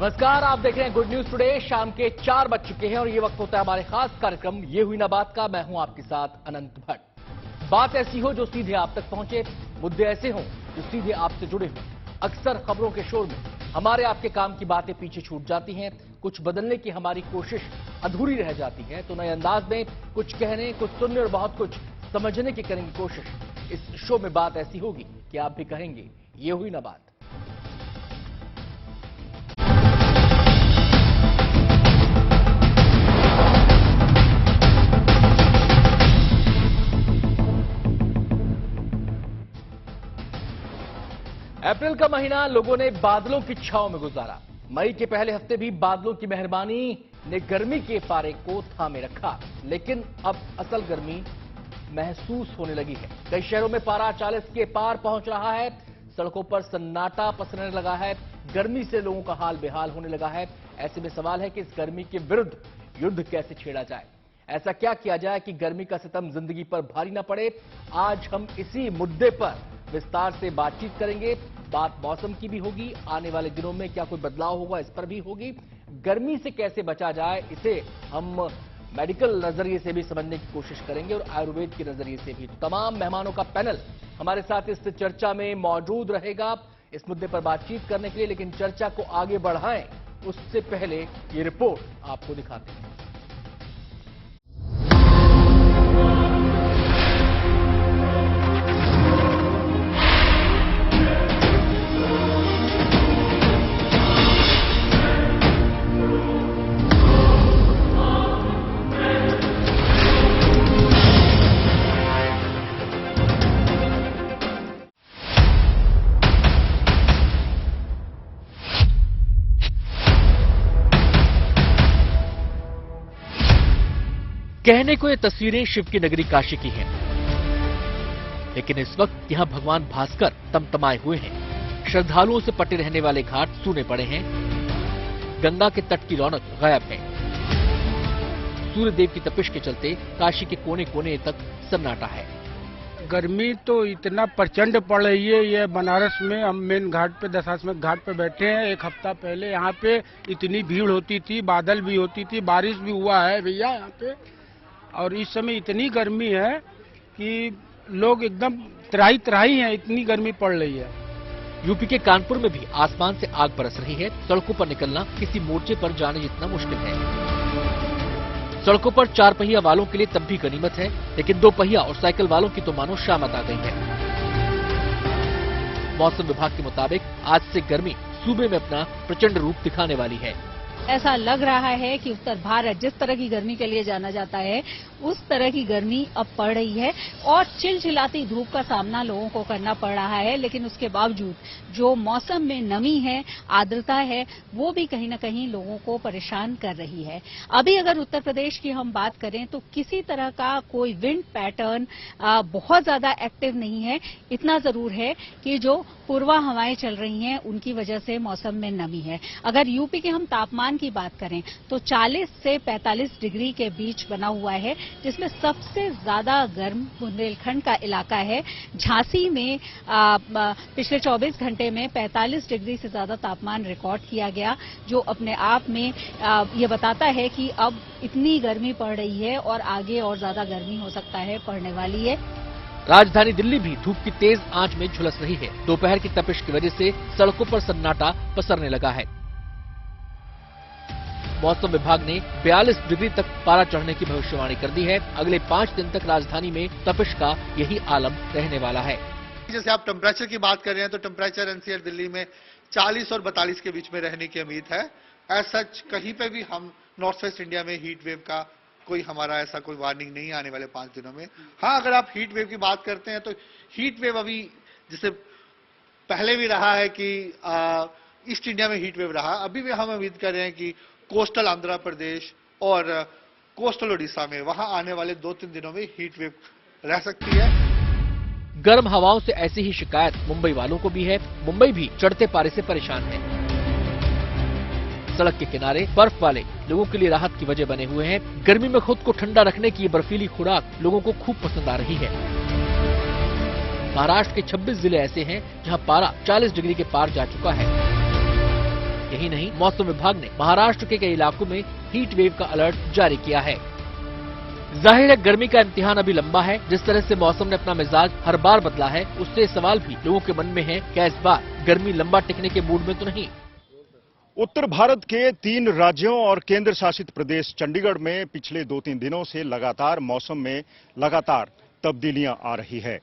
नमस्कार, आप देख रहे हैं गुड न्यूज टुडे। शाम के 4 बज चुके हैं और ये वक्त होता है हमारे खास कार्यक्रम ये हुई ना बात का। मैं हूं आपके साथ अनंत भट्ट। बात ऐसी हो जो सीधे आप तक पहुंचे, मुद्दे ऐसे हों जो सीधे आपसे जुड़े हों। अक्सर खबरों के शोर में हमारे आपके काम की बातें पीछे छूट जाती हैं, कुछ बदलने की हमारी कोशिश अधूरी रह जाती है, तो नए अंदाज में कुछ कहने, कुछ सुनने और बहुत कुछ समझने की करेंगे कोशिश। इस शो में बात ऐसी होगी कि आप भी कहेंगे ये हुई ना बात। अप्रैल का महीना लोगों ने बादलों की छांव में गुजारा। मई के पहले हफ्ते भी बादलों की मेहरबानी ने गर्मी के पारे को थामे रखा, लेकिन अब असल गर्मी महसूस होने लगी है। कई शहरों में पारा 40 के पार पहुंच रहा है, सड़कों पर सन्नाटा पसरने लगा है, गर्मी से लोगों का हाल बेहाल होने लगा है। ऐसे में सवाल है कि इस गर्मी के विरुद्ध युद्ध कैसे छेड़ा जाए, ऐसा क्या किया जाए कि गर्मी का सितम जिंदगी पर भारी न पड़े। आज हम इसी मुद्दे पर विस्तार से बातचीत करेंगे। बात मौसम की भी होगी, आने वाले दिनों में क्या कोई बदलाव होगा इस पर भी होगी। गर्मी से कैसे बचा जाए इसे हम मेडिकल नजरिए से भी समझने की कोशिश करेंगे और आयुर्वेद के नजरिए से भी। तो तमाम मेहमानों का पैनल हमारे साथ इस चर्चा में मौजूद रहेगा इस मुद्दे पर बातचीत करने के लिए। लेकिन चर्चा को आगे बढ़ाएं उससे पहले ये रिपोर्ट आपको दिखाते हैं। कहने को ये तस्वीरें शिव की नगरी काशी की हैं, लेकिन इस वक्त यहां भगवान भास्कर तमतमाए हुए हैं। श्रद्धालुओं से पटे रहने वाले घाट सूने पड़े हैं, गंगा के तट की रौनक गायब है। सूर्य देव की तपिश के चलते काशी के कोने कोने तक सन्नाटा है। गर्मी तो इतना प्रचंड पड़ रही है। ये बनारस में हम मेन घाट पे दशाश्वमेध घाट पे बैठे हैं। एक हफ्ता पहले यहाँ पे इतनी भीड़ होती थी, बादल भी होती थी, बारिश भी हुआ है भैया यहाँ पे। और इस समय इतनी गर्मी है कि लोग एकदम त्राही त्राही हैं, इतनी गर्मी पड़ रही है। यूपी के कानपुर में भी आसमान से आग बरस रही है। सड़कों पर निकलना किसी मोर्चे पर जाने जितना मुश्किल है। सड़कों पर 4 पहिया वालों के लिए तब भी गनीमत है, लेकिन 2 पहिया और साइकिल वालों की तो मानो शामत आ गई है। मौसम विभाग के मुताबिक आज से गर्मी सूबे में अपना प्रचंड रूप दिखाने वाली है। ऐसा लग रहा है कि उत्तर भारत जिस तरह की गर्मी के लिए जाना जाता है उस तरह की गर्मी अब पड़ रही है और चिलचिलाती धूप का सामना लोगों को करना पड़ रहा है। लेकिन उसके बावजूद जो मौसम में नमी है, आर्द्रता है, वो भी कहीं न कहीं लोगों को परेशान कर रही है। अभी अगर उत्तर प्रदेश की हम बात करें तो किसी तरह का कोई विंड पैटर्न बहुत ज्यादा एक्टिव नहीं है। इतना जरूर है कि जो पूर्वा हवाएं चल रही हैं उनकी वजह से मौसम में नमी है। अगर यूपी के हम तापमान की बात करें तो 40 से 45 डिग्री के बीच बना हुआ है, जिसमें सबसे ज्यादा गर्म बुंदेलखंड का इलाका है। झांसी में पिछले 24 घंटे में 45 डिग्री से ज्यादा तापमान रिकॉर्ड किया गया, जो अपने आप में ये बताता है कि अब इतनी गर्मी पड़ रही है और आगे और ज्यादा गर्मी हो सकता है, पड़ने वाली है। राजधानी दिल्ली भी धूप की तेज आंच में झुलस रही है। दोपहर की तपिश की वजह से सड़कों पर सन्नाटा पसरने लगा है। मौसम विभाग ने 42 डिग्री तक पारा चढ़ने की भविष्यवाणी कर दी है। अगले 5 दिन तक राजधानी में तपिश का यही आलम रहने वाला है। जैसे आप टेम्परेचर की बात कर रहे हैं तो टेम्परेचर एनसीआर दिल्ली में 40 और 42 के बीच में रहने की उम्मीद है। एज सच कहीं पे भी हम नॉर्थ वेस्ट इंडिया में हीट वेव का कोई हमारा ऐसा कोई वार्निंग नहीं आने वाले 5 दिनों में। हाँ, अगर आप हीट वेव की बात करते हैं तो हीट वेव अभी जैसे पहले भी रहा है कि ईस्ट इंडिया में हीट वेव रहा, अभी भी हम उम्मीद कर रहे हैं कि कोस्टल आंध्र प्रदेश और कोस्टल ओडिशा में वहां आने वाले 2-3 दिनों में हीट वेव रह सकती है। गर्म हवाओं से ऐसी ही शिकायत मुंबई वालों को भी है। मुंबई भी चढ़ते पारे से परेशान है। सड़क के किनारे बर्फ वाले लोगों के लिए राहत की वजह बने हुए हैं। गर्मी में खुद को ठंडा रखने की ये बर्फीली खुराक लोगों को खूब पसंद आ रही है। महाराष्ट्र के 26 जिले ऐसे हैं जहां पारा 40 डिग्री के पार जा चुका है। यही नहीं, मौसम विभाग ने महाराष्ट्र के कई इलाकों में हीट वेव का अलर्ट जारी किया है। जाहिर है गर्मी का इम्तिहान अभी लंबा है। जिस तरह से मौसम ने अपना मिजाज हर बार बदला है, उससे सवाल भी लोगों के मन में है, क्या इस बार गर्मी लंबा टिकने के मूड में तो नहीं। उत्तर भारत के 3 राज्यों और केंद्र शासित प्रदेश चंडीगढ़ में पिछले 2-3 दिनों से लगातार मौसम में लगातार तब्दीलियां आ रही है।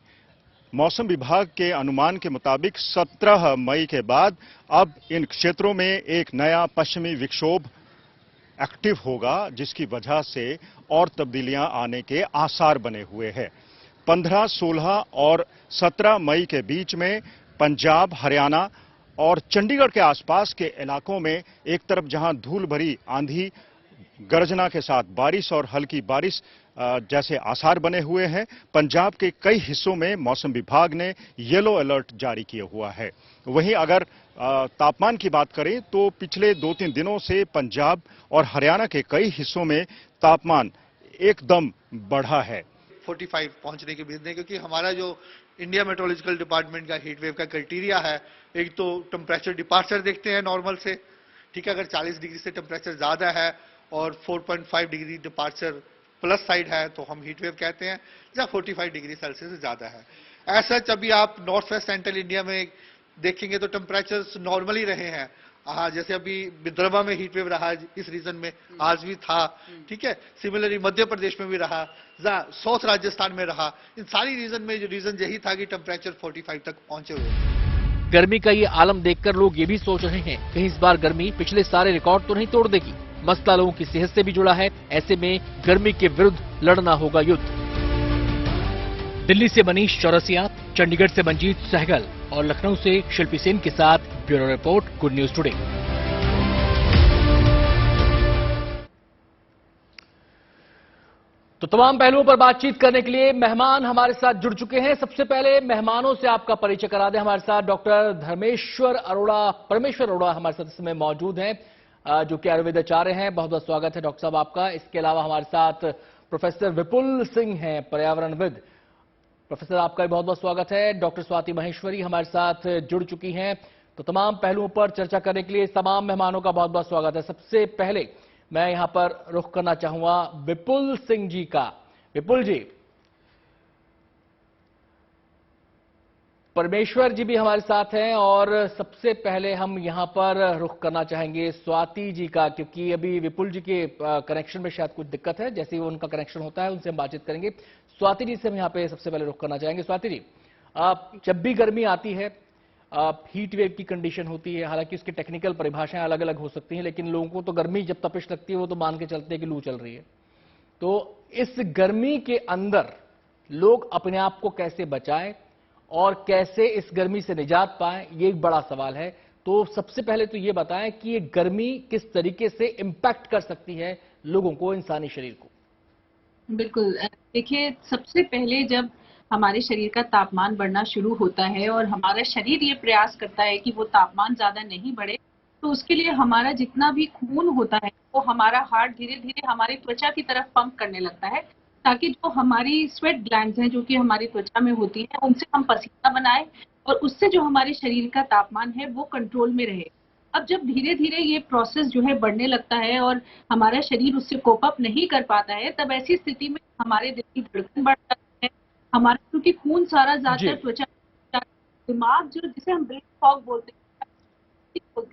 मौसम विभाग के अनुमान के मुताबिक 17 मई के बाद अब इन क्षेत्रों में एक नया पश्चिमी विक्षोभ एक्टिव होगा, जिसकी वजह से और तब्दीलियां आने के आसार बने हुए हैं। 15, 16 और 17 मई के बीच में पंजाब, हरियाणा और चंडीगढ़ के आसपास के इलाकों में एक तरफ जहां धूल भरी आंधी, गर्जना के साथ बारिश और हल्की बारिश जैसे आसार बने हुए हैं, पंजाब के कई हिस्सों में मौसम विभाग ने येलो अलर्ट जारी किया हुआ है। वहीं अगर तापमान की बात करें तो पिछले 2-3 दिनों से पंजाब और हरियाणा के कई हिस्सों में तापमान एकदम बढ़ा है। 45 पहुंचने के बीच में, क्योंकि हमारा जो इंडिया मेट्रोलॉजिकल डिपार्टमेंट का हीट वेव का क्राइटेरिया है, एक तो टेम्परेचर डिपार्चर देखते हैं नॉर्मल से, ठीक है, अगर 40 डिग्री से टेम्परेचर ज्यादा है और 4.5 डिग्री डिपार्चर प्लस साइड है तो हम हीट वेव कहते हैं, या 45 डिग्री सेल्सियस से ज्यादा है। ऐसा अभी आप नॉर्थ वेस्ट सेंट्रल इंडिया में देखेंगे तो टेम्परेचर्स नॉर्मल ही रहे हैं। हाँ, जैसे अभी विदर्भा में हीट वेव रहा इस रीजन में, आज भी था, ठीक है, सिमिलरली मध्य प्रदेश में भी रहा, साउथ राजस्थान में रहा। इन सारी रीजन में जो रीजन यही था कि टेम्परेचर 45 तक पहुंचे हुए। गर्मी का ये आलम देखकर लोग ये भी सोच रहे हैं कहीं इस बार गर्मी पिछले सारे रिकॉर्ड तो नहीं तोड़ देगी। मसला लोगों की सेहत से भी जुड़ा है, ऐसे में गर्मी के विरुद्ध लड़ना होगा युद्ध। दिल्ली से मनीष चौरसिया, चंडीगढ़ से मंजीत सहगल और लखनऊ से शिल्पी सेन के साथ bureau report, good news today. तो तमाम पहलुओं पर बातचीत करने के लिए मेहमान हमारे साथ जुड़ चुके हैं। सबसे पहले मेहमानों से आपका परिचय करा दें। हमारे साथ डॉक्टर परमेश्वर अरोड़ा हमारे साथ इस समय मौजूद हैं, जो कि आयुर्वेदाचार्य हैं। बहुत बहुत स्वागत है डॉक्टर साहब आपका। इसके अलावा हमारे साथ प्रोफेसर विपुल सिंह हैं, पर्यावरणविद। प्रोफेसर आपका भी बहुत बहुत स्वागत है। डॉक्टर स्वाति महेश्वरी हमारे साथ जुड़ चुकी हैं। तो तमाम पहलुओं पर चर्चा करने के लिए तमाम मेहमानों का बहुत बहुत स्वागत है। सबसे पहले मैं यहां पर रुख करना चाहूंगा विपुल सिंह जी का। विपुल जी, परमेश्वर जी भी हमारे साथ हैं और सबसे पहले हम यहां पर रुख करना चाहेंगे स्वाति जी का, क्योंकि अभी विपुल जी के कनेक्शन में शायद कुछ दिक्कत है। जैसे ही उनका कनेक्शन होता है उनसे हम बातचीत करेंगे। स्वाति जी से हम यहां पे सबसे पहले रुख करना चाहेंगे। स्वाति जी, जब भी गर्मी आती है, हीट वेव की कंडीशन होती है, हालांकि उसकी टेक्निकल परिभाषाएं अलग अलग हो सकती हैं, लेकिन लोगों को तो गर्मी जब तपिश लगती है वो तो मान के चलते हैं कि लू चल रही है। तो इस गर्मी के अंदर लोग अपने आप को कैसे बचाएं और कैसे इस गर्मी से निजात पाएं, ये एक बड़ा सवाल है। तो सबसे पहले तो ये बताएं कि ये गर्मी किस तरीके से इंपैक्ट कर सकती है लोगों को, इंसानी शरीर को। बिल्कुल, देखिए, सबसे पहले जब हमारे शरीर का तापमान बढ़ना शुरू होता है और हमारा शरीर ये प्रयास करता है कि वो तापमान ज्यादा नहीं बढ़े, तो उसके लिए हमारा जितना भी खून होता है वो हमारा हार्ट धीरे धीरे हमारी त्वचा की तरफ पंप करने लगता है, ताकि जो हमारी स्वेट ग्लैंड्स हैं जो कि हमारी त्वचा में होती हैं, उनसे हम पसीना बनाएं और उससे जो हमारे शरीर का तापमान है वो कंट्रोल में रहे। अब जब धीरे धीरे ये प्रोसेस जो है बढ़ने लगता है और हमारा शरीर उससे कोप अप नहीं कर पाता है, तब ऐसी स्थिति में हमारे दिल की धड़कन बढ़ जाती है, हमारा क्योंकि खून सारा ज्यादातर त्वचा, दिमाग जो जिसे हम ब्रेन फॉग बोलते हैं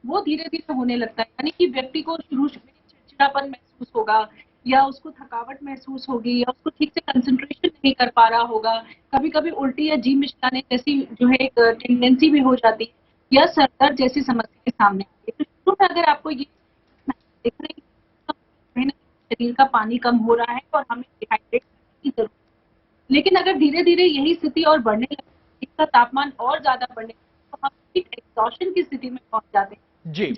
वो धीरे धीरे होने लगता है। यानी कि व्यक्ति को शुरू में चिड़चिड़ापन महसूस होगा, या उसको थकावट महसूस होगी, या उसको ठीक से कंसंट्रेशन नहीं कर पा रहा होगा, कभी कभी उल्टी या जी मिचलाने जैसी जो है एक टेंडेंसी भी हो जाती है, या सर दर्द जैसी समस्याएं सामने आती है। तो शुरू में अगर आपको ये दिख रही है तो शरीर का पानी कम हो रहा है और हमें डिहाइड्रेट करने की जरूरत है। लेकिन अगर धीरे धीरे यही स्थिति और बढ़ने लगे, इसका तापमान और ज्यादा बढ़ने लगे, तो हम एग्जॉशन की स्थिति में पहुंच जाते हैं जी।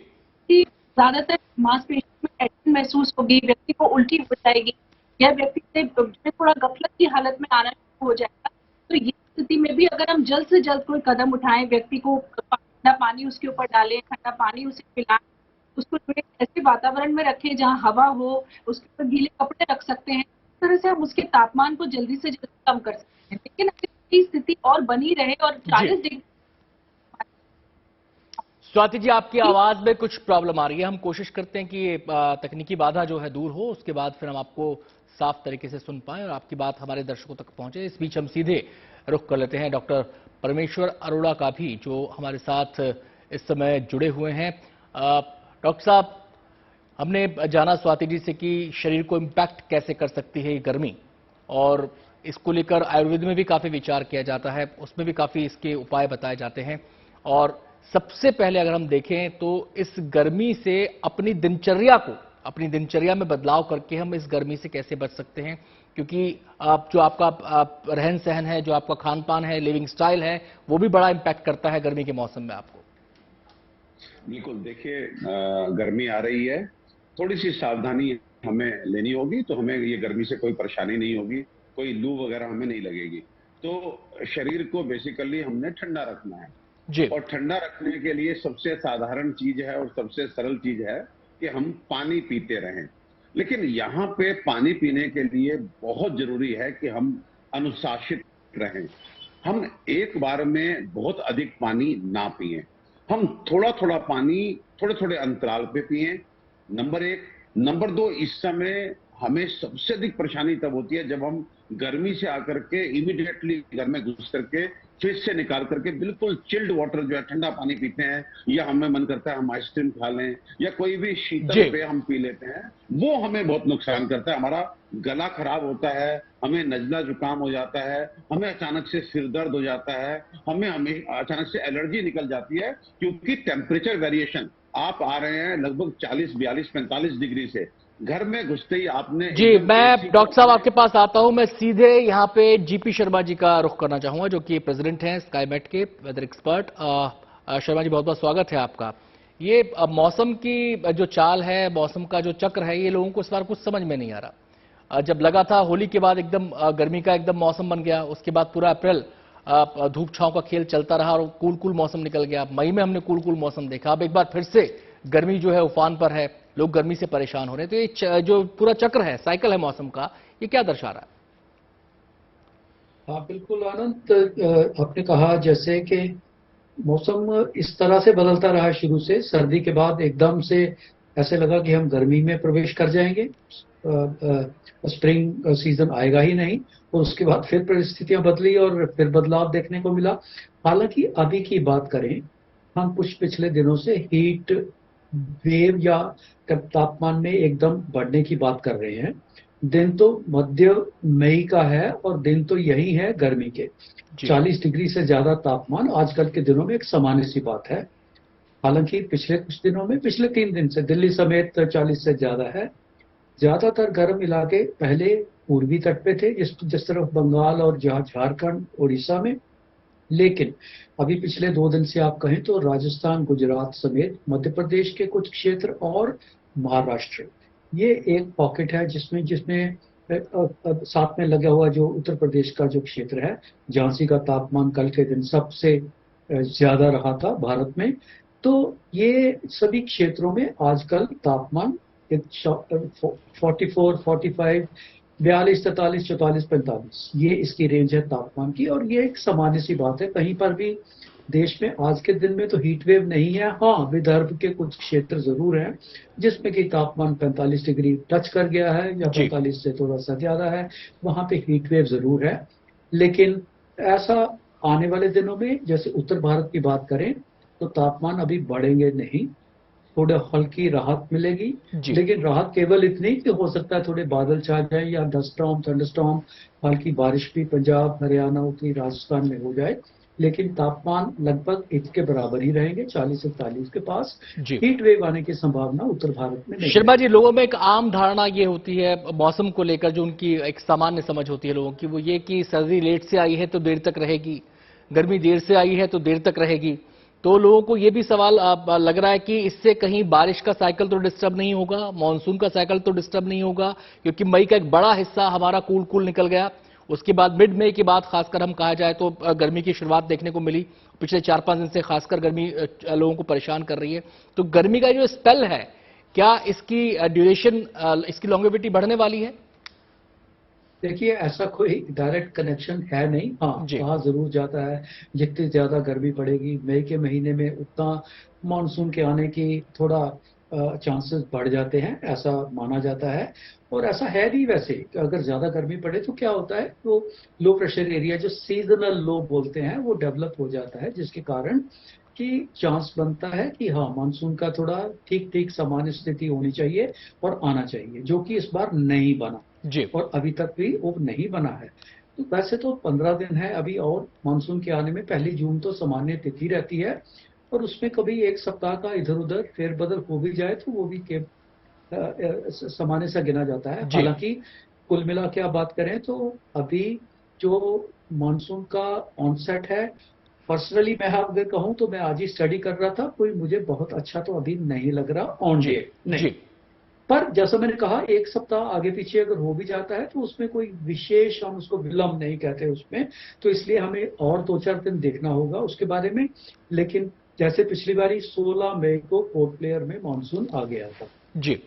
ज्यादातर मांसपेशियों में टेंशन महसूस होगी, व्यक्ति को उल्टी हो जाएगी, या व्यक्ति से थोड़ा गफलत की हालत में आना शुरू हो जाएगा। तो ये स्थिति में भी अगर हम जल्द से जल्द कोई कदम उठाएं, व्यक्ति को ठंडा पानी उसके ऊपर डालें, ठंडा पानी उसे पिलाएं, उसको ऐसे वातावरण में रखें जहाँ हवा हो, उसके ऊपर गीले कपड़े रख सकते हैं, इस तरह से हम उसके तापमान को जल्दी से जल्दी कम कर सकते हैं। लेकिन अगर ये स्थिति और बनी रहे और 40 डिग्री। स्वाति जी, आपकी आवाज में कुछ प्रॉब्लम आ रही है। हम कोशिश करते हैं कि ये तकनीकी बाधा जो है दूर हो, उसके बाद फिर हम आपको साफ तरीके से सुन पाएं और आपकी बात हमारे दर्शकों तक पहुंचे। इस बीच हम सीधे रुख कर लेते हैं डॉक्टर परमेश्वर अरोड़ा का भी, जो हमारे साथ इस समय जुड़े हुए हैं। डॉक्टर साहब, हमने जाना स्वाति जी से कि शरीर को इम्पैक्ट कैसे कर सकती है ये गर्मी, और इसको लेकर आयुर्वेद में भी काफी विचार किया जाता है, उसमें भी काफी इसके उपाय बताए जाते हैं। और सबसे पहले अगर हम देखें तो इस गर्मी से अपनी दिनचर्या में बदलाव करके हम इस गर्मी से कैसे बच सकते हैं, क्योंकि जो आपका रहन सहन है, जो आपका खान पान है, लिविंग स्टाइल है, वो भी बड़ा इम्पैक्ट करता है गर्मी के मौसम में आपको। बिल्कुल, देखिए गर्मी आ रही है, थोड़ी सी सावधानी हमें लेनी होगी तो हमें ये गर्मी से कोई परेशानी नहीं होगी, कोई लू वगैरह हमें नहीं लगेगी। तो शरीर को बेसिकली हमने ठंडा रखना है जी। और ठंडा रखने के लिए सबसे साधारण चीज है और सबसे सरल चीज है कि हम पानी पीते रहें। लेकिन यहाँ पे पानी पीने के लिए बहुत जरूरी है कि हम अनुशासित रहें। हम एक बार में बहुत अधिक पानी ना पिएं, हम थोड़ा थोड़ा पानी थोड़े थोड़े अंतराल पे पिएं, नंबर 1। नंबर 2, इस समय हमें सबसे अधिक परेशानी तब होती है जब हम गर्मी से आकर के इमीडिएटली घर में घुस करके फ्रिज से निकाल करके बिल्कुल चिल्ड वाटर जो है ठंडा पानी पीते हैं, या हमें मन करता है हम आइसक्रीम खा लें या कोई भी शीतल पेय हम पी लेते हैं। वो हमें बहुत नुकसान करता है, हमारा गला खराब होता है, हमें नजला जुकाम हो जाता है, हमें अचानक से सिर दर्द हो जाता है, हमें अचानक से एलर्जी निकल जाती है, क्योंकि टेम्परेचर वेरिएशन आप आ रहे हैं लगभग 40, 42, 45 डिग्री से। घर में घुसते ही आपने जी, मैं डॉक्टर साहब आपके पास आता हूं। मैं सीधे यहां पे जीपी शर्मा जी का रुख करना चाहूंगा, जो कि प्रेसिडेंट हैं स्काईमेट के, वेदर एक्सपर्ट। शर्मा जी, बहुत बहुत स्वागत है आपका। ये मौसम की जो चाल है, मौसम का जो चक्र है, ये लोगों को इस बार कुछ समझ में नहीं आ रहा। जब लगा था होली के बाद एकदम गर्मी का एकदम मौसम बन गया, उसके बाद पूरा अप्रैल धूप छांव का खेल चलता रहा और कूल कूल मौसम निकल गया। मई में हमने कूल कूल मौसम देखा, अब एक बार फिर से गर्मी जो है उफान पर है, लोग गर्मी से परेशान हो रहे हैं। तो ये जो पूरा चक्र है, साइकिल है मौसम का, ये क्या दर्शा रहा है? हाँ बिल्कुल आनंद, आपने कहा जैसे कि मौसम इस तरह से बदलता रहा शुरू से। सर्दी के बाद एकदम से ऐसे लगा कि हम गर्मी में प्रवेश कर जाएंगे, स्प्रिंग सीजन आएगा ही नहीं, और उसके बाद फिर परिस्थितियां बदली और फिर बदलाव देखने को मिला। हालांकि अभी की बात करें, हम कुछ पिछले दिनों से हीट वेव या तापमान में एकदम बढ़ने की बात कर रहे हैं। दिन तो मध्य मई का है और दिन तो यही है गर्मी के। 40 डिग्री से ज्यादा तापमान आजकल के दिनों में एक सामान्य सी बात है। हालांकि पिछले कुछ दिनों में, पिछले 3 दिन से दिल्ली समेत 40 से ज्यादा है। ज्यादातर गर्म इलाके पहले पूर्वी तट पे थे, जिस तरफ बंगाल और झारखंड, उड़ीसा में। लेकिन अभी पिछले 2 दिन से आप कहें तो राजस्थान, गुजरात समेत मध्य प्रदेश के कुछ क्षेत्र और महाराष्ट्र, ये एक पॉकेट है जिसमें साथ में लगा हुआ जो उत्तर प्रदेश का जो क्षेत्र है, झांसी का तापमान कल के दिन सबसे ज्यादा रहा था भारत में। तो ये सभी क्षेत्रों में आजकल तापमान 44, 45, 42, 43, 44, 45, ये इसकी रेंज है तापमान की। और ये एक सामान्य सी बात है, कहीं पर भी देश में आज के दिन में तो हीट वेव नहीं है। हाँ, विदर्भ के कुछ क्षेत्र जरूर हैं जिसमें कि तापमान 45 डिग्री टच कर गया है या 45 से थोड़ा सा ज्यादा है, वहां पे हीट वेव जरूर है। लेकिन ऐसा आने वाले दिनों में, जैसे उत्तर भारत की बात करें तो तापमान अभी बढ़ेंगे नहीं, थोड़ा हल्की राहत मिलेगी। लेकिन राहत केवल इतनी कि हो सकता है थोड़े बादल छा जाए या डस्टस्टॉर्म, थंडरस्टॉर्म, हल्की बारिश भी पंजाब, हरियाणा, उत्तरी राजस्थान में हो जाए। लेकिन तापमान लगभग इसके बराबर ही रहेंगे, 40 से 40 के पास। हीट वेव आने की संभावना उत्तर भारत में नहीं। शर्मा जी, लोगों में एक आम धारणा ये होती है मौसम को लेकर, जो उनकी एक सामान्य समझ होती है लोगों की, वो ये कि सर्दी लेट से आई है तो देर तक रहेगी, गर्मी देर से आई है तो देर तक रहेगी। तो लोगों को ये भी सवाल लग रहा है कि इससे कहीं बारिश का साइकिल तो डिस्टर्ब नहीं होगा, मानसून का साइकिल तो डिस्टर्ब नहीं होगा, क्योंकि मई का एक बड़ा हिस्सा हमारा कूल कूल निकल गया। उसके बाद मिड मई के बाद खासकर हम कहा जाए तो गर्मी की शुरुआत देखने को मिली। पिछले 4-5 दिन से खासकर गर्मी लोगों को परेशान कर रही है। तो गर्मी का जो स्पेल है, क्या इसकी ड्यूरेशन, इसकी लॉन्गेविटी बढ़ने वाली है? देखिए, ऐसा कोई डायरेक्ट कनेक्शन है नहीं। हाँ, जी। कहा जरूर जाता है जितनी ज्यादा गर्मी पड़ेगी मई के महीने में उतना मानसून के आने की थोड़ा चांसेस बढ़ जाते हैं, ऐसा माना जाता है। और ऐसा है भी वैसे कि अगर ज्यादा गर्मी पड़े तो क्या होता है, तो लो प्रेशर एरिया जो सीजनल लो बोलते हैं वो डेवलप हो जाता है, जिसके कारण कि चांस बनता है कि हाँ मानसून का थोड़ा ठीक ठीक सामान्य स्थिति होनी चाहिए और आना चाहिए, जो कि इस बार नहीं बना जी। और अभी तक भी वो नहीं बना है। तो वैसे तो 15 दिन है अभी और मानसून के आने में। 1 जून तो सामान्य तिथि रहती है और उसमें कभी एक सप्ताह का इधर उधर फेरबदल हो भी जाए तो वो भी के सामान्य सा गिना जाता है। जी। हालांकि कुल मिला के आप बात करें तो अभी जो मानसून का ऑनसेट है, पर्सनली मैं अगर कहूं तो मैं आज ही स्टडी कर रहा था, कोई मुझे बहुत अच्छा तो अभी नहीं लग रहा ऑन जी। डे नहीं। जी। पर जैसा मैंने कहा, एक सप्ताह आगे पीछे अगर हो भी जाता है तो उसमें कोई विशेष, हम उसको विलंब नहीं कहते उसमें, तो इसलिए हमें और 2-4 दिन देखना होगा उसके बारे में। लेकिन जैसे पिछली बारी 16 मई को पोर्ट ब्लेयर में मानसून आ गया था जी।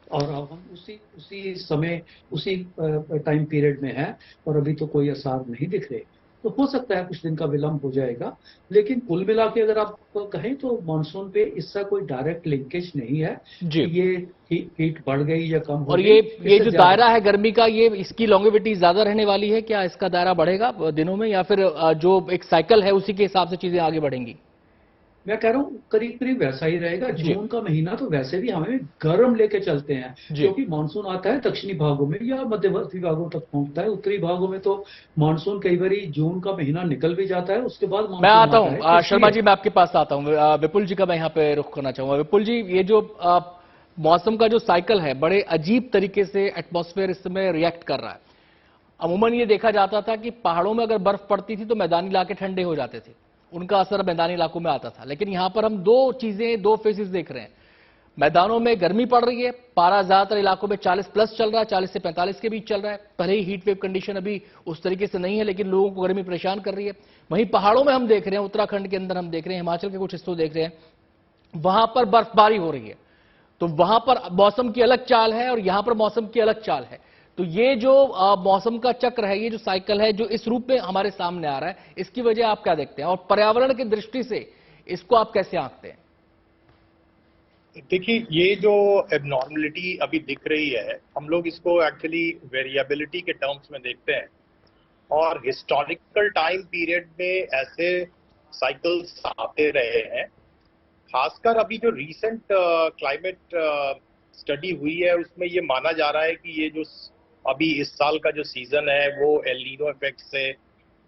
और अब हम उसी उसी समय उसी टाइम पीरियड में हैं और अभी तो कोई आसार नहीं दिख रहे। तो हो सकता है कुछ दिन का विलंब हो जाएगा, लेकिन कुल मिला के अगर आप कहें तो मानसून पे इसका कोई डायरेक्ट लिंकेज नहीं है जी। कि ये हीट बढ़ गई या कम हो और गई। ये इससे जो ज्यादा दायरा है गर्मी का, ये इसकी लॉन्गेविटी ज्यादा रहने वाली है क्या? इसका दायरा बढ़ेगा दिनों में, या फिर जो एक साइकिल है उसी के हिसाब से चीजें आगे बढ़ेंगी? मैं कह रहा हूँ करीब करीब वैसा ही रहेगा। जी। जून का महीना तो वैसे भी हमें गर्म लेके चलते हैं, जी। क्योंकि मानसून आता है दक्षिणी भागों में या मध्यवर्ती भागों तक पहुंचता है। उत्तरी भागों में तो मानसून कई बार जून का महीना निकल भी जाता है, उसके बाद मैं मानसून आता आता है। तो हूं शर्मा इसलिए जी, मैं आपके पास आता हूं। विपुल जी का मैं यहां पे रुख करना चाहूंगा। विपुल जी, ये जो मौसम का जो साइकिल है, बड़े अजीब तरीके से एटमॉस्फेयर इस समय रिएक्ट कर रहा है। अमूमन ये देखा जाता था कि पहाड़ों में अगर बर्फ पड़ती थी तो मैदानी इलाके ठंडे हो जाते थे, उनका असर मैदानी इलाकों में आता था। लेकिन यहां पर हम दो चीजें, दो फेजेस देख रहे हैं। मैदानों में गर्मी पड़ रही है, पारा ज्यादातर इलाकों में 40 प्लस चल रहा है, 40 से 45 के बीच चल रहा है। पहले ही हीट वेव कंडीशन अभी उस तरीके से नहीं है, लेकिन लोगों को गर्मी परेशान कर रही है। वहीं पहाड़ों में हम देख रहे हैं, उत्तराखंड के अंदर हम देख रहे हैं, हिमाचल के कुछ हिस्सों देख रहे हैं, वहां पर बर्फबारी हो रही है। तो वहां पर मौसम की अलग चाल है और यहां पर मौसम की अलग चाल है। तो ये जो मौसम का चक्र है, ये जो साइकिल है, जो इस रूप में हमारे सामने आ रहा है, इसकी वजह आप क्या देखते हैं और पर्यावरण की दृष्टि से इसको आप कैसे आंकते हैं? देखिए, ये जो एबनॉर्मलिटी अभी दिख रही है, हम लोग इसको एक्चुअली वेरिएबिलिटी के टर्म्स में देखते हैं। और हिस्टोरिकल टाइम पीरियड में ऐसे साइकिल्स आते रहे हैं। खासकर अभी जो रीसेंट क्लाइमेट स्टडी हुई है, उसमें ये माना जा रहा है कि ये जो अभी इस साल का जो सीजन है वो एल नीनो इफेक्ट से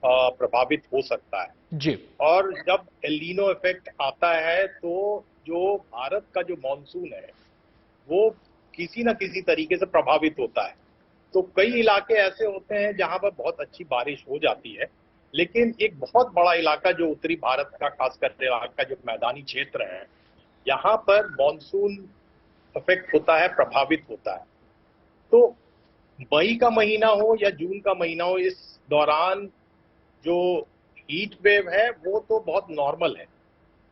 प्रभावित हो सकता है। जी। और जब एल नीनो इफेक्ट आता है तो जो भारत का जो मॉनसून है वो किसी न किसी तरीके से प्रभावित होता है। तो कई इलाके ऐसे होते हैं जहां पर बहुत अच्छी बारिश हो जाती है, लेकिन एक बहुत बड़ा इलाका जो उत्तरी भारत का, खासकर इलाका जो मैदानी क्षेत्र है, यहाँ पर मॉनसून इफेक्ट होता है, प्रभावित होता है। तो मई का महीना हो या जून का महीना हो, इस दौरान जो हीट वेव है वो तो बहुत नॉर्मल है,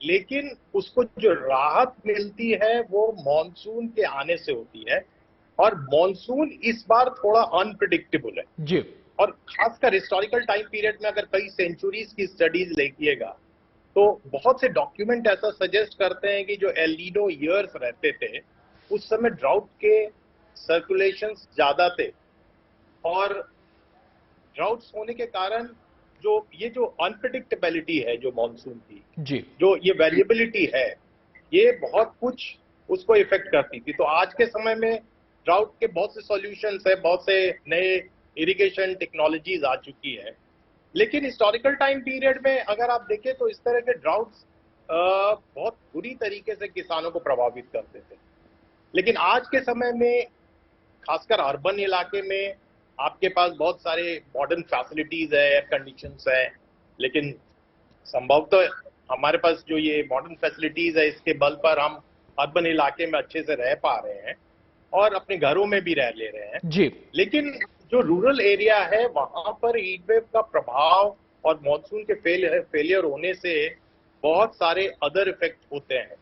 लेकिन उसको जो राहत मिलती है वो मॉनसून के आने से होती है। और मॉनसून इस बार थोड़ा अनप्रिडिक्टेबल है। जी। और खासकर हिस्टोरिकल टाइम पीरियड में अगर कई सेंचुरीज की स्टडीज देखिएगा तो बहुत से डॉक्यूमेंट ऐसा सजेस्ट करते हैं कि जो एल नीनो ईयर्स रहते थे उस समय ड्राउट के सर्कुलेशंस ज्यादा थे, और ड्राउट्स होने के कारण जो अनप्रिडिक्टेबिलिटी है जो मॉनसून की, जी। जो ये वेरिएबिलिटी है, ये बहुत कुछ उसको इफेक्ट करती थी। तो आज के समय में ड्राउट के बहुत से सॉल्यूशंस है, बहुत से नए इरिगेशन टेक्नोलॉजीज आ चुकी है। लेकिन हिस्टोरिकल टाइम पीरियड में अगर आप देखें तो इस तरह के ड्राउट्स बहुत बुरी तरीके से किसानों को प्रभावित करते थे। लेकिन आज के समय में खासकर अर्बन इलाके में आपके पास बहुत सारे मॉडर्न फैसिलिटीज है, एयर कंडीशंस है, लेकिन संभवतः हमारे पास जो ये मॉडर्न फैसिलिटीज है इसके बल पर हम अर्बन इलाके में अच्छे से रह पा रहे हैं और अपने घरों में भी रह ले रहे हैं। जी। लेकिन जो रूरल एरिया है वहां पर हीटवेव का प्रभाव और मॉनसून के फेलियर होने से बहुत सारे अदर इफेक्ट होते हैं।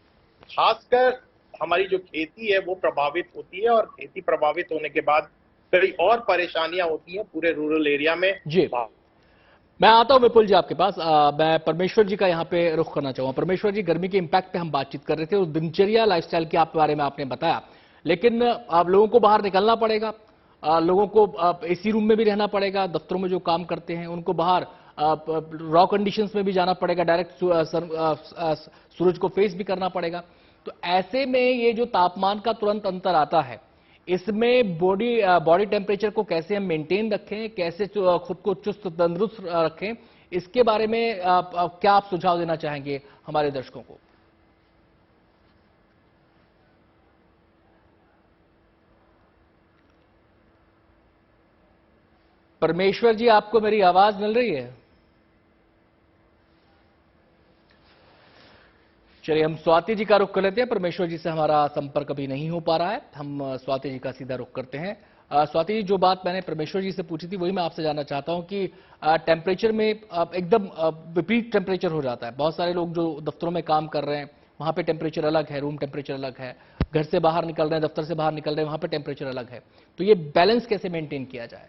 खासकर हमारी जो खेती है वो प्रभावित होती है, और खेती प्रभावित होने के बाद कई और परेशानियां होती हैं पूरे रूरल एरिया में। जी, मैं आता हूं विपुल जी आपके पास। मैं परमेश्वर जी का यहां पे रुख करना चाहूंगा। परमेश्वर जी, गर्मी के इम्पैक्ट पे हम बातचीत कर रहे थे और दिनचर्या लाइफस्टाइल के आप बारे में आपने बताया, लेकिन आप लोगों को बाहर निकलना पड़ेगा, लोगों को एसी रूम में भी रहना पड़ेगा, दफ्तरों में जो काम करते हैं उनको बाहर रॉ कंडीशंस में भी जाना पड़ेगा, डायरेक्ट सूरज को फेस भी करना पड़ेगा। तो ऐसे में ये जो तापमान का तुरंत अंतर आता है, इसमें बॉडी टेम्परेचर को कैसे हम मेंटेन रखें, कैसे खुद को चुस्त तंदुरुस्त रखें, इसके बारे में क्या आप सुझाव देना चाहेंगे हमारे दर्शकों को? परमेश्वर जी, आपको मेरी आवाज मिल रही है? चलिए, हम स्वाति जी का रुख कर लेते हैं। परमेश्वर जी से हमारा संपर्क अभी नहीं हो पा रहा है, हम स्वाति जी का सीधा रुख करते हैं। स्वाति जी, जो बात मैंने परमेश्वर जी से पूछी थी वही मैं आपसे जानना चाहता हूं कि टेम्परेचर में एकदम विपरीत टेम्परेचर हो जाता है। बहुत सारे लोग जो दफ्तरों में काम कर रहे हैं वहां पे टेम्परेचर अलग है, रूम टेम्परेचर अलग है, घर से बाहर निकल रहे हैं, दफ्तर से बाहर निकल रहे हैं, वहां पे टेम्परेचर अलग है। तो ये बैलेंस कैसे मेंटेन किया जाए?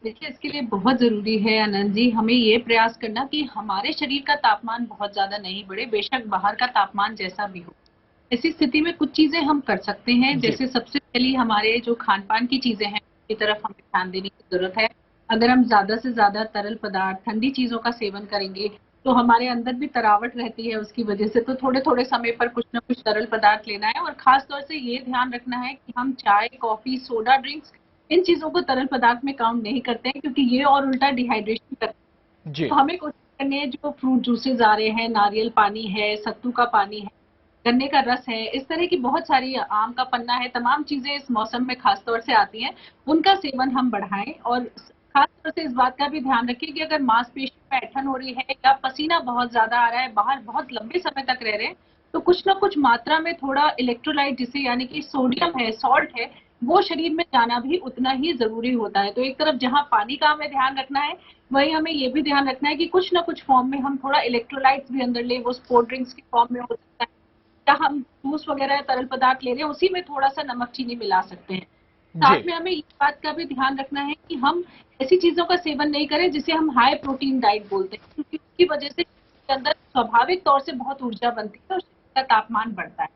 देखिए, इसके लिए बहुत जरूरी है आनंद जी, हमें ये प्रयास करना कि हमारे शरीर का तापमान बहुत ज्यादा नहीं बढ़े, बेशक बाहर का तापमान जैसा भी हो। ऐसी स्थिति में कुछ चीजें हम कर सकते हैं, जैसे सबसे पहली हमारे जो खान पान की चीजें हैं की तरफ हमें ध्यान देने की जरूरत है। अगर हम ज्यादा से ज्यादा तरल पदार्थ, ठंडी चीजों का सेवन करेंगे तो हमारे अंदर भी तरावट रहती है उसकी वजह से, तो थोड़े थोड़े समय पर कुछ ना कुछ तरल पदार्थ लेना है। और खास तौर से ये ध्यान रखना है कि हम चाय, कॉफी, सोडा ड्रिंक्स, इन चीजों को तरल पदार्थ में काउंट नहीं करते हैं, क्योंकि ये और उल्टा डिहाइड्रेशन करते हैं। तो हमें कोशिश करनी है, जो फ्रूट जूसेस आ रहे हैं, नारियल पानी है, सत्तू का पानी है, गन्ने का रस है, इस तरह की बहुत सारी, आम का पन्ना है, तमाम चीजें इस मौसम में खास तौर से आती हैं, उनका सेवन हम बढ़ाएं। और खास तौर से इस बात का भी ध्यान रखें कि अगर मांसपेशी में ऐंठन हो रही है या पसीना बहुत ज्यादा आ रहा है, बाहर बहुत लंबे समय तक रह रहे हैं, तो कुछ ना कुछ मात्रा में थोड़ा इलेक्ट्रोलाइट, जिसे यानी कि सोडियम है, सॉल्ट है, वो शरीर में जाना भी उतना ही जरूरी होता है। तो एक तरफ जहां पानी का हमें ध्यान रखना है, वहीं हमें ये भी ध्यान रखना है कि कुछ ना कुछ फॉर्म में हम थोड़ा इलेक्ट्रोलाइट्स भी अंदर ले, वो स्पोर्ट ड्रिंक्स की फॉर्म में हो सकता है, या हम जूस वगैरह तरल पदार्थ ले रहे हैं उसी में थोड़ा सा नमक चीनी मिला सकते हैं। साथ में हमें इस बात का भी ध्यान रखना है कि हम ऐसी चीजों का सेवन नहीं करें जिसे हम हाई प्रोटीन डाइट बोलते हैं, क्योंकि उसकी वजह से अंदर स्वाभाविक तौर से बहुत ऊर्जा बनती है और शरीर का तापमान बढ़ता है।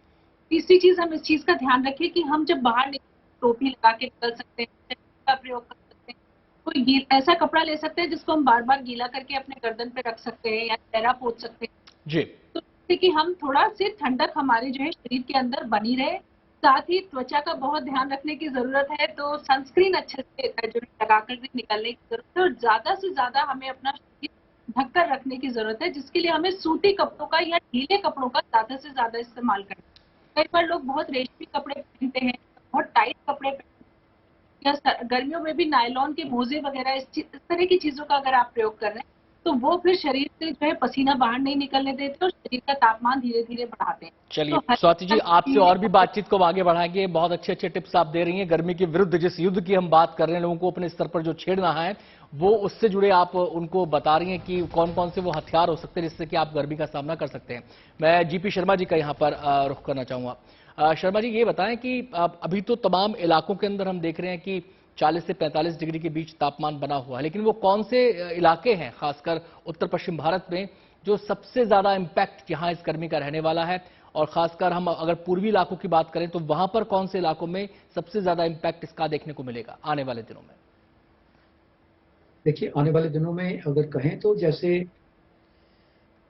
तीसरी चीज, हम इस चीज का ध्यान रखें कि हम जब बाहर टोपी लगा के निकल सकते हैं, का प्रयोग कर सकते हैं, कोई ऐसा कपड़ा ले सकते हैं जिसको हम बार बार गीला करके अपने गर्दन पे रख सकते हैं या चेहरा पोंछ सकते हैं जी, तो जिससे कि हम थोड़ा से ठंडक हमारे जो है शरीर के अंदर बनी रहे। साथ ही त्वचा का बहुत ध्यान रखने की जरूरत है, तो सनस्क्रीन अच्छे से जो लगाकर भी निकलने की जरूरत है, और ज्यादा से ज्यादा हमें अपना शरीर ढककर रखने की जरूरत है, जिसके लिए हमें सूती कपड़ों का या ढीले कपड़ों का ज्यादा से ज्यादा इस्तेमाल करना है। कई बार लोग बहुत रेशमी कपड़े पहनते हैं, बहुत टाइट कपड़े पहनते हैं, या गर्मियों में भी नायलॉन के मोजे वगैरह, इस तरह की चीजों का अगर आप प्रयोग कर रहे हैं तो वो फिर शरीर से जो है पसीना बाहर नहीं निकलने देते और शरीर का तापमान धीरे धीरे बढ़ाते हैं। चलिए स्वाति जी, आपसे और भी बातचीत को आगे बढ़ाएंगे। बहुत अच्छे अच्छे टिप्स आप दे रही हैं। गर्मी के विरुद्ध जिस युद्ध की हम बात कर रहे हैं, लोगों को अपने स्तर पर जो छेड़ना है, वो उससे जुड़े आप उनको बता रही हैं कि कौन कौन से वो हथियार हो सकते हैं जिससे कि आप गर्मी का सामना कर सकते हैं। मैं जीपी शर्मा जी का यहाँ पर रुख करना चाहूंगा। शर्मा जी, ये बताएं कि अभी तो तमाम इलाकों के अंदर हम देख रहे हैं कि 40 से 45 डिग्री के बीच तापमान बना हुआ है, लेकिन वो कौन से इलाके हैं खासकर उत्तर पश्चिम भारत में जो सबसे ज्यादा इंपैक्ट यहां इस गर्मी का रहने वाला है, और खासकर हम अगर पूर्वी इलाकों की बात करें तो वहां पर कौन से इलाकों में सबसे ज्यादा इंपैक्ट इसका देखने को मिलेगा आने वाले दिनों में? देखिए, आने वाले दिनों में अगर कहें तो जैसे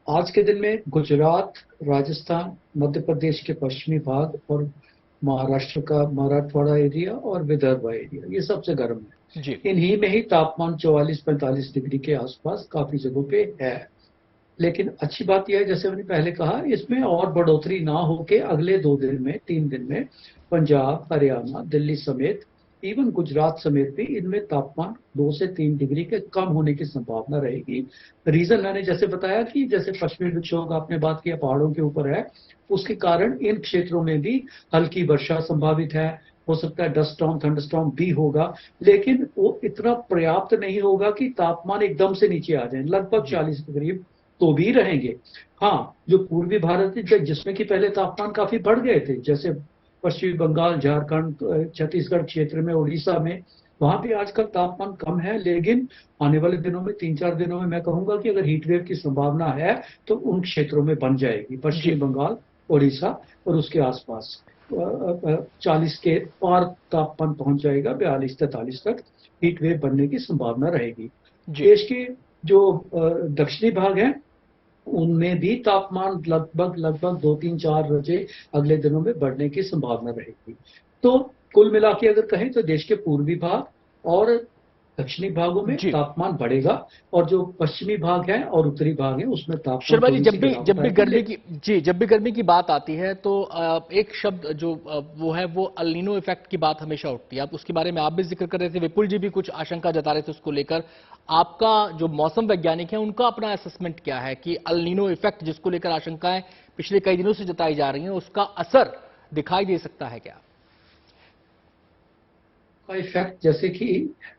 आज के दिन में गुजरात, राजस्थान, मध्य प्रदेश के पश्चिमी भाग और महाराष्ट्र का मराठवाड़ा एरिया और विदर्भ एरिया, ये सबसे गर्म है। इन्हीं में ही तापमान 44-45 डिग्री के आसपास काफी जगहों पे है। लेकिन अच्छी बात यह है, जैसे मैंने पहले कहा, इसमें और बढ़ोतरी ना होके अगले 2 दिन में, 3 दिन में पंजाब, हरियाणा, दिल्ली समेत, इवन गुजरात समेत भी इनमें तापमान 2 से 3 डिग्री के कम होने की संभावना रहेगी। रीजन मैंने जैसे बताया कि जैसे पश्चिमी विक्षोभ आपने बात किया पहाड़ों के ऊपर है, उसके कारण इन क्षेत्रों में भी हल्की वर्षा संभावित है। हो सकता है डस्ट स्टॉर्म, थंडरस्टॉर्म भी होगा, लेकिन वो इतना पर्याप्त नहीं होगा कि तापमान एकदम से नीचे आ जाए। लगभग 40 के करीब तो भी रहेंगे। हाँ, जो पूर्वी भारत है जिसमें कि पहले तापमान काफी बढ़ गए थे, जैसे पश्चिमी बंगाल, झारखंड, छत्तीसगढ़ क्षेत्र में, उड़ीसा में, वहां भी आजकल तापमान कम है। लेकिन आने वाले दिनों में, 3-4 दिनों में, मैं कहूंगा कि अगर हीट वेव की संभावना है तो उन क्षेत्रों में बन जाएगी। पश्चिमी बंगाल, उड़ीसा और उसके आसपास 40 के पार तापमान पहुंच जाएगा, 42-43 तक हीट वेव बनने की संभावना रहेगी। देश के जो दक्षिणी भाग हैं उनमें भी तापमान लगभग 2-3-4 बजे अगले दिनों में बढ़ने की संभावना रहेगी। तो कुल मिला के अगर कहें तो देश के पूर्वी भाग और दक्षिणी भागों में तापमान बढ़ेगा, और जो पश्चिमी भाग है और उत्तरी भाग है उसमें तापमान शर्मा जी, जब भी गर्मी की बात आती है तो एक शब्द जो वो है वो अल नीनो इफेक्ट की बात हमेशा उठती है। आप उसके बारे में आप भी जिक्र कर रहे थे, विपुल जी भी कुछ आशंका जता रहे थे उसको लेकर। आपका जो मौसम वैज्ञानिक है उनका अपना असेसमेंट क्या है कि अल नीनो इफेक्ट जिसको लेकर आशंकाएं पिछले कई दिनों से जताई जा रही हैं, उसका असर दिखाई दे सकता है क्या? का इफेक्ट जैसे कि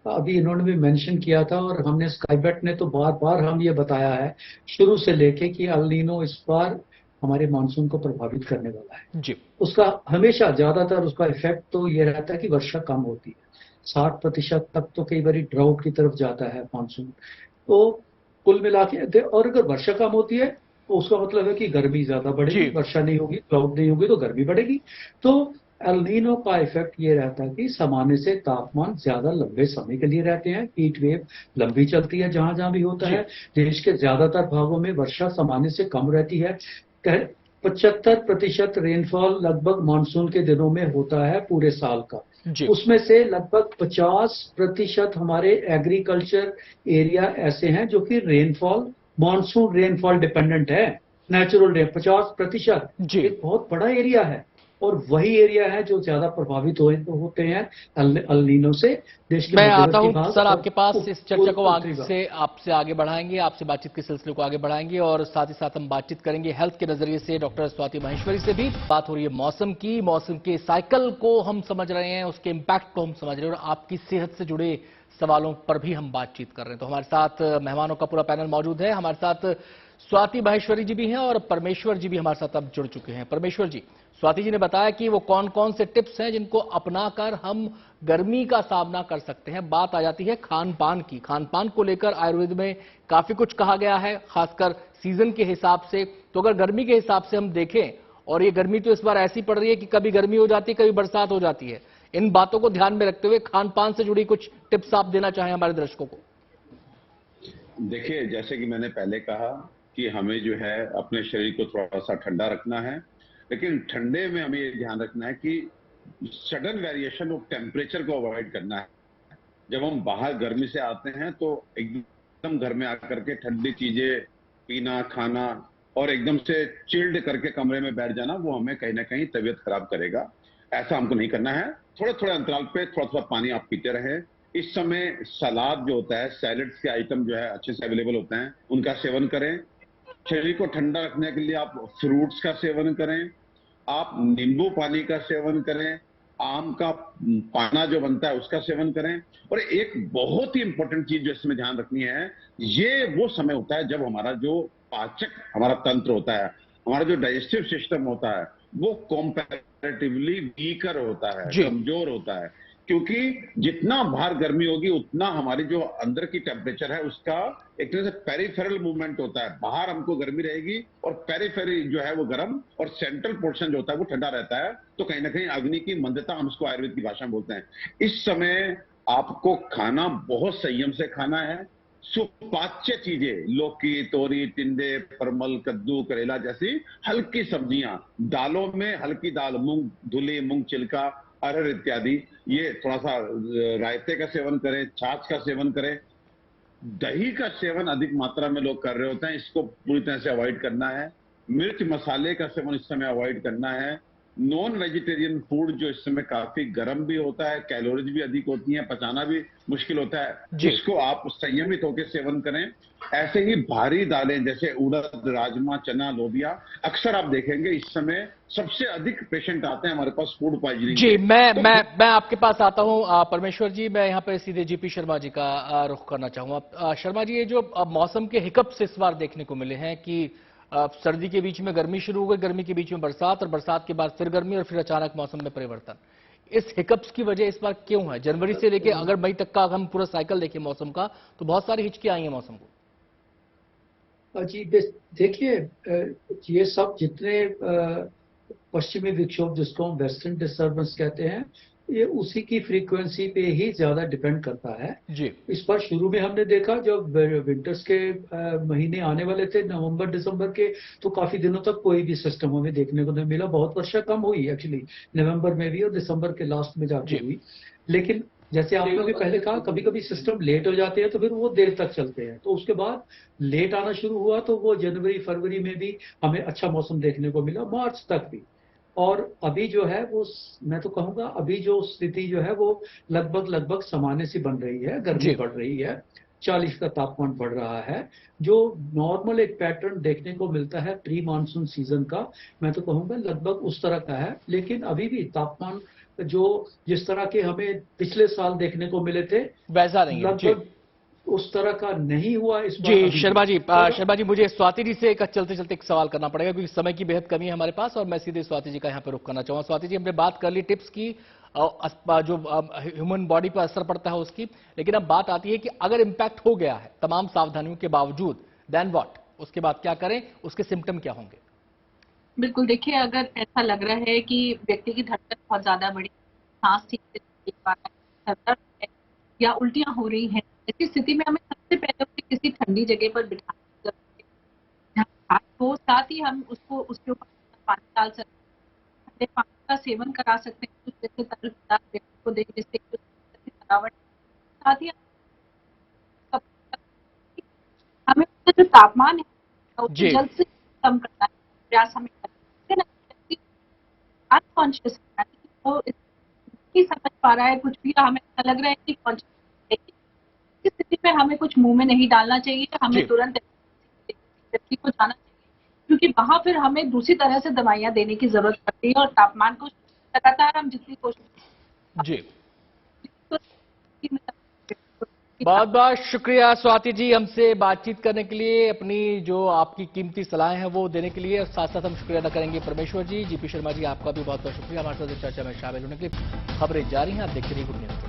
अभी इन्होंने भी मेंशन किया था, और हमने स्काईबेट ने तो बार बार हम ये बताया है शुरू से लेके कि अल नीनो इस बार हमारे मानसून को प्रभावित करने वाला है जी। उसका हमेशा ज्यादातर उसका इफेक्ट तो ये रहता है कि वर्षा कम होती है, 60% तक तो कई बार ड्राउट की तरफ जाता है मानसून। तो कुल मिला के, और अगर वर्षा कम होती है तो उसका मतलब है कि गर्मी ज्यादा बढ़ेगी, वर्षा नहीं होगी, क्लाउड नहीं होगी तो गर्मी बढ़ेगी। तो एल नीनो का इफेक्ट ये रहता है कि सामान्य से तापमान ज्यादा लंबे समय के लिए रहते हैं, हीट वेव लंबी चलती है जहां जहां भी होता है। देश के ज्यादातर भागों में वर्षा सामान्य से कम रहती है। 75% रेनफॉल लगभग मानसून के दिनों में होता है पूरे साल का। उसमें से लगभग 50% हमारे एग्रीकल्चर एरिया ऐसे हैं जो कि रेनफॉल, मानसून रेनफॉल डिपेंडेंट है, नेचुरल रेन 50%, एक बहुत बड़ा एरिया है, और वही एरिया है जो ज्यादा प्रभावित होते हैं अल नीनो से। देश के मैं आता हूं सर आपके पास, इस चर्चा को आपसे आगे बढ़ाएंगे, आपसे बातचीत के सिलसिले को आगे बढ़ाएंगे, और साथ ही साथ हम बातचीत करेंगे हेल्थ के नजरिए से डॉक्टर स्वाति माहेश्वरी से भी। बात हो रही है मौसम की, मौसम के साइकिल को हम समझ रहे हैं, उसके इम्पैक्ट को हम समझ रहे हैं, और आपकी सेहत से जुड़े सवालों पर भी हम बातचीत कर रहे हैं। तो हमारे साथ मेहमानों का पूरा पैनल मौजूद है। हमारे साथ स्वाति माहेश्वरी जी भी हैं और परमेश्वर जी भी हमारे साथ अब जुड़ चुके हैं। परमेश्वर जी, स्वाति जी ने बताया कि वो कौन कौन से टिप्स हैं जिनको अपनाकर हम गर्मी का सामना कर सकते हैं। बात आ जाती है खान पान की। खान पान को लेकर आयुर्वेद में काफी कुछ कहा गया है, खासकर सीजन के हिसाब से। तो अगर गर्मी के हिसाब से हम देखें, और ये गर्मी तो इस बार ऐसी पड़ रही है कि कभी गर्मी हो जाती है, कभी बरसात हो जाती है, इन बातों को ध्यान में रखते हुए खान पान से जुड़ी कुछ टिप्स आप देना चाहें हमारे दर्शकों को। देखिए, जैसे कि मैंने पहले कहा कि हमें जो है अपने शरीर को थोड़ा सा ठंडा रखना है, लेकिन ठंडे में हमें ये ध्यान रखना है कि सडन वेरिएशन ऑफ टेम्परेचर को अवॉइड करना है। जब हम बाहर गर्मी से आते हैं तो एकदम घर में आकर के ठंडी चीजें पीना, खाना और एकदम से चिल्ड करके कमरे में बैठ जाना, वो हमें कहीं ना कहीं तबीयत खराब करेगा। ऐसा हमको नहीं करना है। थोड़े थोड़े अंतराल पे थोड़ा थोड़ा पानी आप पीते रहें। इस समय सलाद जो होता है, सैलेड्स के आइटम जो है अच्छे से अवेलेबल होते हैं, उनका सेवन करें। शरीर को ठंडा रखने के लिए आप फ्रूट्स का सेवन करें, आप नींबू पानी का सेवन करें, आम का पाना जो बनता है उसका सेवन करें। और एक बहुत ही इंपॉर्टेंट चीज जो इसमें ध्यान रखनी है, ये वो समय होता है जब हमारा जो पाचक हमारा तंत्र होता है, हमारा जो डाइजेस्टिव सिस्टम होता है, वो कंपैरेटिवली वीकर होता है, कमजोर होता है। क्योंकि जितना बाहर गर्मी होगी उतना हमारी जो अंदर की टेम्परेचर है उसका एक तरह से पेरिफेरल मूवमेंट होता है। बाहर हमको गर्मी रहेगी और पेरिफेरी जो है वो गर्म, और सेंट्रल पोर्शन जो होता है वो ठंडा रहता है। तो कहीं ना कहीं अग्नि की मंदता, हम उसको आयुर्वेद की भाषा में बोलते हैं। इस समय आपको खाना बहुत संयम से खाना है। सुपाच्य चीजें, लौकी, तोरी, टिंडे, परमल, कद्दू, करेला जैसी हल्की सब्जियां, दालों में हल्की दाल, मूंग धुली, मूंग चिल्का, अरहर इत्यादि, ये थोड़ा सा रायते का सेवन करें, छाछ का सेवन करें। दही का सेवन अधिक मात्रा में लोग कर रहे होते हैं, इसको पूरी तरह से अवॉइड करना है। मिर्च मसाले का सेवन इस समय अवॉइड करना है। नॉन वेजिटेरियन फूड जो इस समय काफी गर्म भी होता है, कैलोरीज भी अधिक होती हैं, पचाना भी मुश्किल होता है, जिसको आप संयमित होकर सेवन करें। ऐसे ही भारी दालें जैसे उड़द, राजमा, चना, लोबिया, अक्सर आप देखेंगे इस समय सबसे अधिक पेशेंट आते हैं हमारे पास फूड पॉइजनिंग। जी, मैं आपके पास आता हूं परमेश्वर जी। मैं यहाँ पे सीधे जीपी शर्मा जी का रुख करना चाहूंगा। शर्मा जी, ये जो मौसम के हिकअप्स इस बार देखने को मिले हैं कि सर्दी के बीच में गर्मी शुरू हो गई, गर्मी के बीच में बरसात और बरसात के बाद फिर गर्मी और फिर अचानक मौसम में परिवर्तन। इस हिकअप्स की वजह इस बार क्यों है? जनवरी से लेकर अगर मई तक का हम पूरा साइकिल देखें मौसम का, तो बहुत सारी हिचकी आई हैं मौसम को। जी देखिए, ये सब जितने पश्चिमी विक्षोभ जिसको हम वेस्टर्न डिस्टर्बेंस कहते हैं, ये उसी की फ्रीक्वेंसी पे ही ज्यादा डिपेंड करता है जी। इस बार शुरू में हमने देखा जब विंटर्स के महीने आने वाले थे, नवंबर दिसंबर के, तो काफी दिनों तक कोई भी सिस्टम हमें देखने को नहीं मिला। बहुत वर्षा कम हुई एक्चुअली, नवंबर में भी और दिसंबर के लास्ट में जाके हुई। लेकिन जैसे आपने भी पहले कहा, कभी कभी सिस्टम लेट हो जाते हैं तो फिर वो देर तक चलते हैं। तो उसके बाद लेट आना शुरू हुआ तो वो जनवरी फरवरी में भी हमें अच्छा मौसम देखने को मिला, मार्च तक भी। और अभी जो है वो, मैं तो कहूंगा अभी जो स्थिति जो है वो लगभग सामान्य सी बन रही है। गर्मी बढ़ रही है, 40 का तापमान बढ़ रहा है, जो नॉर्मल एक पैटर्न देखने को मिलता है प्री मानसून सीजन का, मैं तो कहूंगा लगभग उस तरह का है। लेकिन अभी भी तापमान जो जिस तरह के हमें पिछले साल देखने को मिले थे वैसा नहीं है, लगभग उस तरह का नहीं हुआ इस बार। जी शर्मा जी, मुझे स्वाति जी से चलते चलते एक सवाल करना पड़ेगा क्योंकि समय की बेहद कमी है हमारे पास, और मैं सीधे स्वाति जी का यहाँ पे रुख करना चाहूंगा। स्वाति जी, हमने बात कर ली टिप्स की, जो ह्यूमन बॉडी पर असर पड़ता है उसकी, लेकिन अब बात आती है कि अगर इंपैक्ट हो गया है तमाम सावधानियों के बावजूद, देन व्हाट? उसके बाद क्या करें? उसके सिम्टम क्या होंगे? बिल्कुल, देखिए अगर ऐसा लग रहा है कि व्यक्ति की धड़कन बहुत ज्यादा बढ़ी, सांस ठीक से नहीं ले पा रहा है, दर्द है या उल्टियां हो रही हैं, ऐसी स्थिति में हमें सबसे पहले उसे किसी ठंडी जगह पर बिठाने की जरूरत है जहाँ खास हो। साथ ही हम उसको उसके ऊपर पानी डाल सकते हैं, ठंडे पानी का सेवन करा सकते हैं, कुछ जैसे तरल पदार्थ व्यक्ति को दें जिससे थकावट। साथ ही हमें जो तापमान है उसे जल्द से कम करना है, प्रयास हमें करना है। अनकॉन्शियस है, वो नहीं समझ पा रहा है कुछ भी, हमें ऐसा लग रहा है कि कॉन्शियस इस स्थिति में हमें कुछ मुंह में नहीं डालना चाहिए, हमें तुरंत व्यक्ति को जाना चाहिए, क्योंकि वहां फिर हमें दूसरी तरह से दवाइयां देने की जरूरत पड़ती है। और तापमान को लगातार हम जितनी कोशिश जी। बहुत बहुत शुक्रिया स्वाति जी, हमसे बातचीत करने के लिए, अपनी जो आपकी कीमती सलाहें हैं वो देने के लिए। साथ साथ हम शुक्रिया अदा करेंगे परमेश्वर जी, जीपी शर्मा जी, आपका भी बहुत बहुत शुक्रिया हमारे साथ चर्चा में शामिल होने के लिए। खबरें जारी हैं, आप देखते रहिए गुड न्यूज।